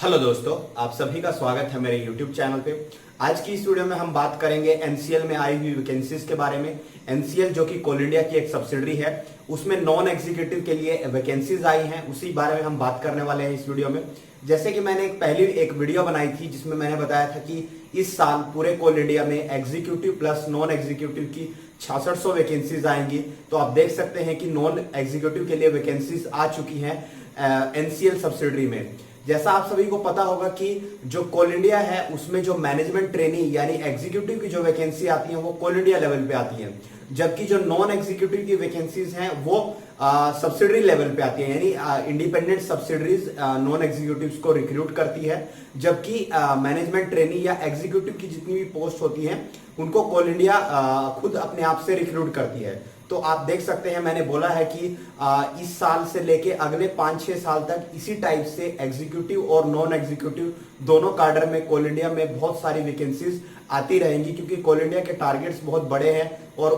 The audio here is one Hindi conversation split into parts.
हेलो दोस्तों, आप सभी का स्वागत है मेरे YouTube चैनल पे। आज की इस वीडियो में हम बात करेंगे एनसीएल में आई हुई वैकेंसीज के बारे में। एनसीएल जो कि कोल इंडिया की एक सब्सिडरी है, उसमें नॉन एग्जीक्यूटिव के लिए वैकेंसीज आई हैं, उसी बारे में हम बात करने वाले हैं इस वीडियो में। जैसे कि मैंने पहले एक वीडियो बनाई थी जिसमें मैंने बताया था कि इस साल पूरे कोल इंडिया में एग्जीक्यूटिव प्लस नॉन एग्जीक्यूटिव की 6600 वैकेंसीज आएंगी। तो आप देख सकते हैं कि नॉन एग्जीक्यूटिव के लिए वैकेंसीज आ चुकी हैं एनसीएल सब्सिडरी में। जैसा आप सभी को पता होगा कि जो कोल इंडिया है उसमें जो मैनेजमेंट ट्रेनी यानी एग्जीक्यूटिव की जो वैकेंसी आती है वो कोल इंडिया लेवल पे आती है, जबकि जो नॉन एग्जीक्यूटिव की वैकेंसीज हैं वो सब्सिडरी लेवल पे आती है, यानी इंडिपेंडेंट सब्सिडरीज नॉन एग्जीक्यूटिव्स को रिक्रूट करती है, जबकि मैनेजमेंट ट्रेनी या एग्जीक्यूटिव की जितनी भी पोस्ट होती हैं उनको कोल इंडिया खुद अपने आप से रिक्रूट करती है। तो आप देख सकते हैं, मैंने बोला है कि इस साल से लेके अगले 5-6 साल तक इसी टाइप से एग्जीक्यूटिव और नॉन एग्जीक्यूटिव दोनों कार्डर में कोल इंडिया में बहुत सारी वैकेंसीज आती रहेंगी, क्योंकि कोल इंडिया के टारगेट्स बहुत बड़े हैं और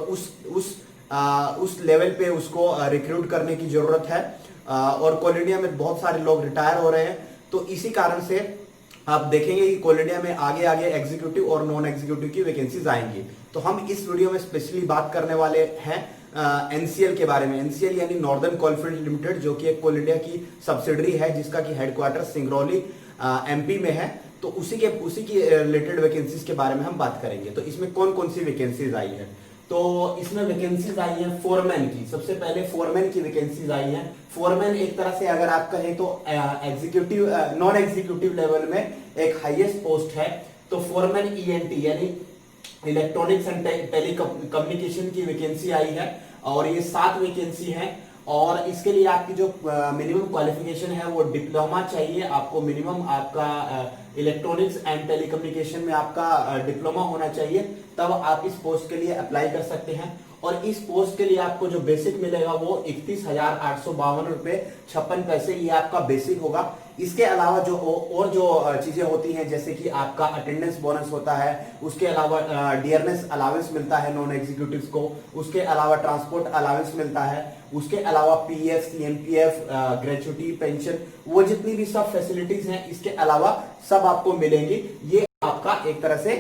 उस लेवल पे उसको रिक्रूट करने की जरूरत है। और कोल इंडिया में बहुत सारे लोग रिटायर हो रहे हैं, तो इसी कारण से आप देखेंगे कि कोल इंडिया में आगे आगे एग्जीक्यूटिव और नॉन एग्जीक्यूटिव की वैकेंसीज आएंगी। तो हम इस वीडियो में स्पेशली बात करने वाले हैं एनसीएल के बारे में। एनसीएल यानी नॉर्दर्न कोलफील्ड लिमिटेड, जो कि एक कोल इंडिया की सब्सिडरी है जिसका कि हेडक्वार्टर सिंगरौली एमपी में है। तो उसी की रिलेटेड वैकेंसीज के बारे में हम बात करेंगे। तो इसमें कौन कौन सी वैकेंसीज आई है? तो इसमें वैकेंसीज आई है फोरमैन की। सबसे पहले फोरमैन की वैकेंसीज आई है। फोरमैन एक तरह से अगर आप कहें तो एग्जीक्यूटिव नॉन एग्जीक्यूटिव लेवल में एक हाईएस्ट पोस्ट है। तो फोरमैन ईएनटी यानी इलेक्ट्रॉनिक्स एंड टेली कम्युनिकेशन की वैकेंसी आई है और ये 7 वैकेंसी है। और इसके लिए आपकी जो मिनिमम क्वालिफिकेशन है वो डिप्लोमा चाहिए। आपको मिनिमम आपका इलेक्ट्रॉनिक्स एंड टेलीकम्युनिकेशन में आपका डिप्लोमा होना चाहिए, तब आप इस पोस्ट के लिए अप्लाई कर सकते हैं। और इस पोस्ट के लिए आपको जो बेसिक मिलेगा वो 31,852 रुपए 56 पैसे, ये आपका बेसिक होगा। इसके अलावा जो और जो चीजें होती हैं, जैसे कि आपका अटेंडेंस बोनस होता है, उसके अलावा डियरनेस अलावेंस मिलता है नॉन एग्जीक्यूटिव्स को, उसके अलावा ट्रांसपोर्ट अलावेंस मिलता है, उसके अलावा पीएफ, सीएमपीएफ, ग्रेचुटी, पेंशन, वो जितनी भी सब फैसिलिटीज हैं इसके अलावा सब आपको मिलेंगी। ये आपका एक तरह से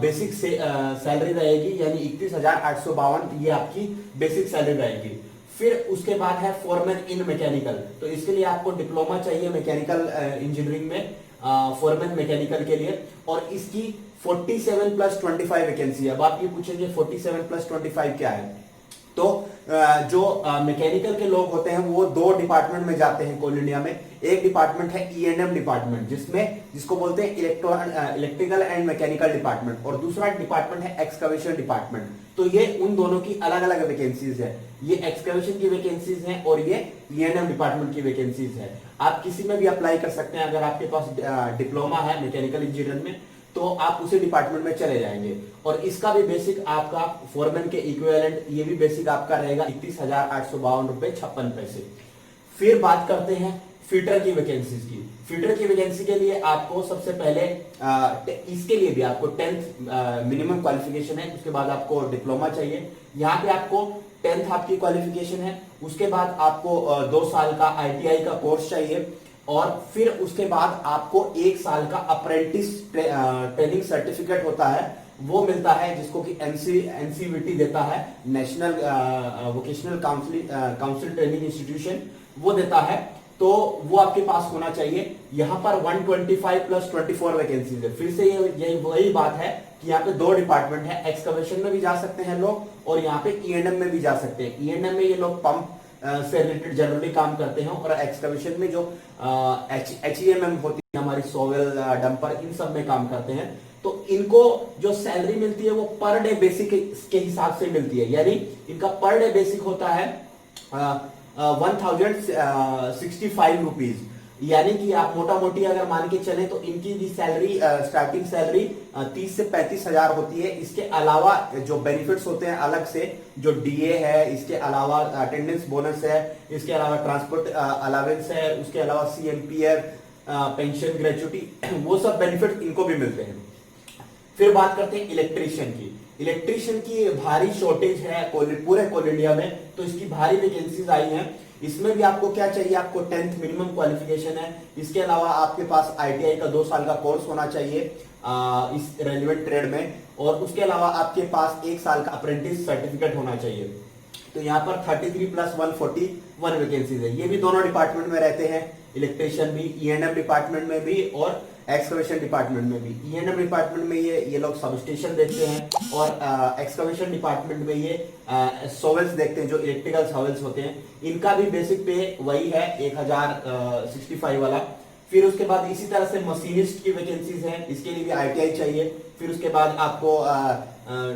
बेसिक सैलरी रहेगी, यानी 31,852 ये आपकी बेसिक सैलरी रहेगी। फिर उसके बाद है फोरमैन इन मैकेनिकल। तो इसके लिए आपको डिप्लोमा चाहिए मैकेनिकल इंजीनियरिंग में, फोरमैन मैकेनिकल के लिए। और इसकी 47+25 वैकेंसी है। अब आप ये पूछेंगे 47+25 क्या है? तो जो मैकेनिकल के लोग होते हैं वो 2 डिपार्टमेंट में जाते हैं कोल इंडिया में। एक डिपार्टमेंट है ईएनएम डिपार्टमेंट, जिसको बोलते हैं इलेक्ट्रिकल एंड मैकेनिकल डिपार्टमेंट, और दूसरा डिपार्टमेंट है एक्सकवेशन डिपार्टमेंट। तो ये उन दोनों की अलग अलग वैकेंसीज है। ये एक्सकवेशन की वैकेंसीज हैं और ये ईएनएम डिपार्टमेंट की वैकेंसीज है। आप किसी में भी अप्लाई कर सकते हैं। अगर आपके पास डिप्लोमा है मैकेनिकल इंजीनियर में तो आप उसी डिपार्टमेंट में चले जाएंगे। और इसका भी बेसिक आपका फोरमैन के इक्विवेलेंट, ये भी बेसिक आपका रहेगा 31,852 रुपए 56 पैसे। फिर बात करते हैं फीटर की वैकेंसीज की। फीटर की वैकेंसी के लिए आपको सबसे पहले इसके लिए भी आपको 10th मिनिमम क्वालिफिकेशन है, उसके बाद आपको डिप्लोमा चाहिए। यहाँ पे आपको 10th आपकी क्वालिफिकेशन है, उसके बाद आपको 2 साल का आईटीआई का कोर्स चाहिए, और फिर उसके बाद आपको 1 साल का अप्रेंटिस ट्रेनिंग सर्टिफिकेट होता है, वो मिलता है, जिसको कि एनसीवीटी देता है, national vocational council training institution, वो देता है। तो वो आपके पास होना चाहिए। यहाँ पर 125+24 वैकेंसीज है। फिर से यही वही बात है कि यहाँ पे 2 डिपार्टमेंट है, एक्सकवेशन में भी जा सकते हैं लोग और यहाँ पे ईएनएम में भी जा सकते हैं। ईएनएम में ये लोग पंप से रिलेटेड जनरली काम करते हैं, और एक्सकवेशन में जो एचईएमएम होती है हमारी सोवेल, डंपर, इन सब में काम करते हैं। तो इनको जो सैलरी मिलती है वो पर डे बेसिक के हिसाब से मिलती है, यानी इनका पर डे बेसिक होता है 1065 रुपीज। यानी कि आप मोटा मोटी अगर मान के चले तो इनकी भी सैलरी स्टार्टिंग सैलरी 30 से 35 हजार होती है। इसके अलावा जो बेनिफिट्स होते हैं अलग से, जो डीए है, इसके अलावा अटेंडेंस बोनस है, इसके अलावा ट्रांसपोर्ट अलावेंस है, उसके अलावा सीएमपीएफ, पेंशन, ग्रेचुटी, वो सब बेनिफिट इनको भी मिलते हैं। फिर बात करते हैं इलेक्ट्रीशियन की। इलेक्ट्रीशियन की भारी शॉर्टेज है पूरे कोल इंडिया में, तो इसकी भारी वैकेंसीज आई हैं। इसमें भी आपको क्या चाहिए, आपको 10th मिनिमम क्वालिफिकेशन है। इसके अलावा आपके पास ITI का 2 साल का कोर्स होना चाहिए इस रेलिवेंट ट्रेड में, और उसके अलावा आपके पास 1 साल का अप्रेंटिस सर्टिफिकेट होना चाहिए। तो यहाँ पर 33 + 141 वैकेंसीज है। ये भी दोनों डिपार्टमेंट में रहते हैं, इलेक्ट्रिशियन भी, E&M डिपार्टमेंट में भी और एक्सकवेशन डिपार्टमेंट में भी। E&M डिपार्टमेंट में ये लोग सब स्टेशन देखते हैं, और एक्सकवेशन डिपार्टमेंट में ये सोवेल्स देखते हैं, जो इलेक्ट्रिकल सोवेल्स होते हैं। इनका भी बेसिक पे वही है 1065 वाला। फिर उसके बाद इसी तरह से मशीनिस्ट की वैकेंसीज हैं, इसके लिए भी ITI चाहिए। फिर उसके बाद आपको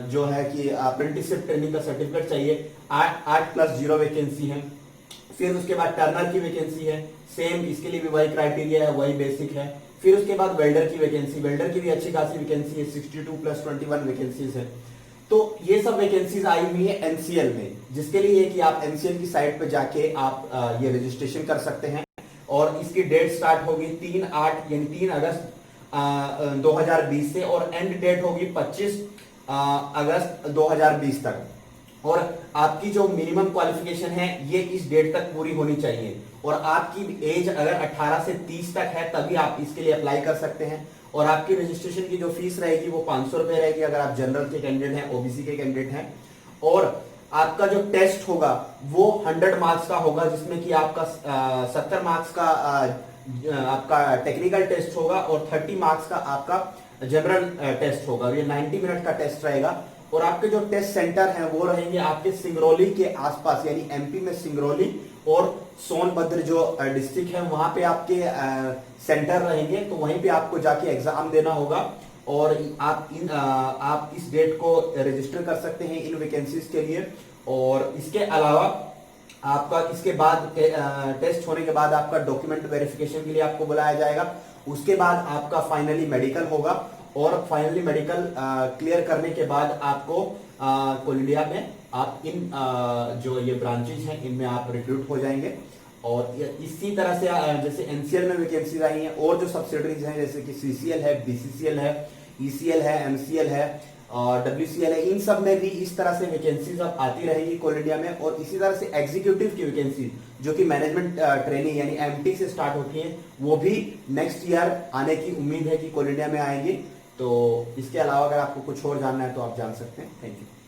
जो है कि अप्रेंटिसशिप ट्रेनिंग का सर्टिफिकेट चाहिए, 8+0 वैकेंसी है। फिर उसके बाद टर्नर की वैकेंसी है, सेम इसके लिए भी वही क्राइटेरिया है, वही बेसिक है। फिर उसके बाद वेल्डर की वैकेंसी, वेल्डर की भी अच्छी खासी वैकेंसी है, 62 + 21 वैकेंसीज है। तो ये सब वैकेंसीज आई हुई है NCL में, जिसके लिए कि आप NCL की साइट पे जाके आप ये रजिस्ट्रेशन कर सकते हैं। और इसकी डेट स्टार्ट होगी 3/8 यानी 3 अगस्त 2020 से, और एंड डेट होगी 25 अगस्त 2020 तक। और आपकी जो मिनिमम क्वालिफिकेशन है ये इस डेट तक पूरी होनी चाहिए, और आपकी एज अगर 18 से 30 तक है तभी आप इसके लिए अप्लाई कर सकते हैं। और आपकी रजिस्ट्रेशन की जो फीस रहेगी वो 500 रुपए रहेगी अगर आप जनरल के कैंडिडेट हैं, OBC के कैंडिडेट हैं। और आपका जो टेस्ट होगा वो 100 मार्क्स का होगा, जिसमें कि आपका 70 मार्क्स का आपका टेक्निकल टेस्ट होगा, और 30 मार्क्स का आपका जनरल टेस्ट होगा। ये 90 मिनट का टेस्ट रहेगा। और आपके जो टेस्ट सेंटर हैं वो रहेंगे आपके सिंगरौली के आसपास, यानी MP में सिंगरौली और सोनभद्र जो डिस्ट्रिक्ट है वहां पे आपके सेंटर रहेंगे। तो वहीं पे आपको जाके एग्जाम देना होगा, और आप इस डेट को रजिस्टर कर सकते हैं इन वैकेंसीज के लिए। और इसके अलावा आपका इसके बाद टेस्ट होने के बाद आपका डॉक्यूमेंट वेरिफिकेशन के लिए आपको बुलाया जाएगा। उसके बाद आपका फाइनली मेडिकल होगा, और फाइनली मेडिकल क्लियर करने के बाद आपको कोल इंडिया में आप इन जो ये ब्रांचेज हैं इनमें आप रिक्रूट हो जाएंगे। और इसी तरह से जैसे NCL में वैकेंसीज आई हैं, और जो सब्सिडरीज हैं जैसे कि CCL है, BCCL है, ECL है, MCL है और WCL है, इन सब में भी इस तरह से वैकेंसीज अब आती रहेगी कोल इंडिया में। और इसी तरह से एग्जीक्यूटिव की वैकेंसी जो कि मैनेजमेंट ट्रेनिंग यानी MT से स्टार्ट होती है, वो भी नेक्स्ट ईयर आने की उम्मीद है कि कोल इंडिया में आएंगी। तो इसके अलावा अगर आपको कुछ और जानना है तो आप जान सकते हैं। Thank you.